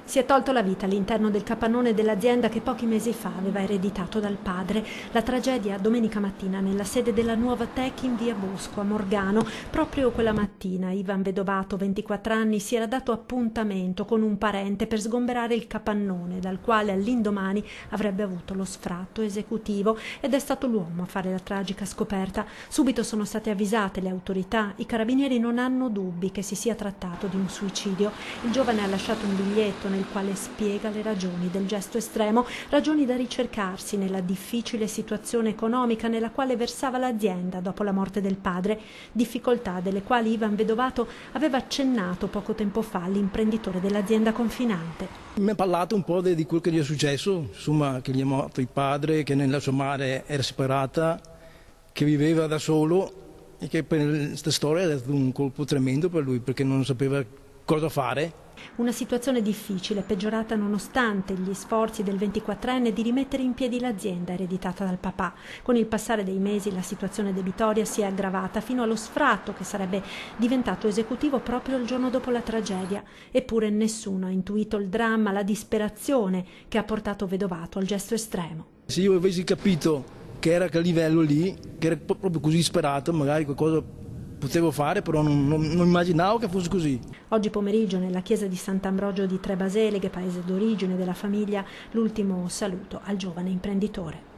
Si è tolto la vita all'interno del capannone dell'azienda che pochi mesi fa aveva ereditato dal padre. La tragedia domenica mattina nella sede della Nuova Tech in via Bosco a Morgano. Proprio quella mattina Ivan Vedovato, 24 anni, si era dato appuntamento con un parente per sgomberare il capannone dal quale all'indomani avrebbe avuto lo sfratto esecutivo, ed è stato l'uomo a fare la tragica scoperta. Subito sono state avvisate le autorità. I carabinieri non hanno dubbi che si sia trattato di un suicidio. Il giovane ha lasciato un biglietto nel quale spiega le ragioni del gesto estremo, ragioni da ricercarsi nella difficile situazione economica nella quale versava l'azienda dopo la morte del padre, difficoltà delle quali Ivan Vedovato aveva accennato poco tempo fa all'imprenditore dell'azienda confinante. Mi ha parlato un po' di quello che gli è successo, insomma, che gli è morto il padre, che nella sua madre era separata, che viveva da solo e che per questa storia è stato un colpo tremendo per lui perché non sapeva cosa fare. Una situazione difficile, peggiorata nonostante gli sforzi del 24enne di rimettere in piedi l'azienda ereditata dal papà. Con il passare dei mesi la situazione debitoria si è aggravata fino allo sfratto che sarebbe diventato esecutivo proprio il giorno dopo la tragedia. Eppure nessuno ha intuito il dramma, la disperazione che ha portato Vedovato al gesto estremo. Se io avessi capito che era a quel livello lì, che era proprio così disperato, magari qualcosa potevo fare, però non immaginavo che fosse così. Oggi pomeriggio nella chiesa di Sant'Ambrogio di Trebaseleghe, paese d'origine della famiglia, l'ultimo saluto al giovane imprenditore.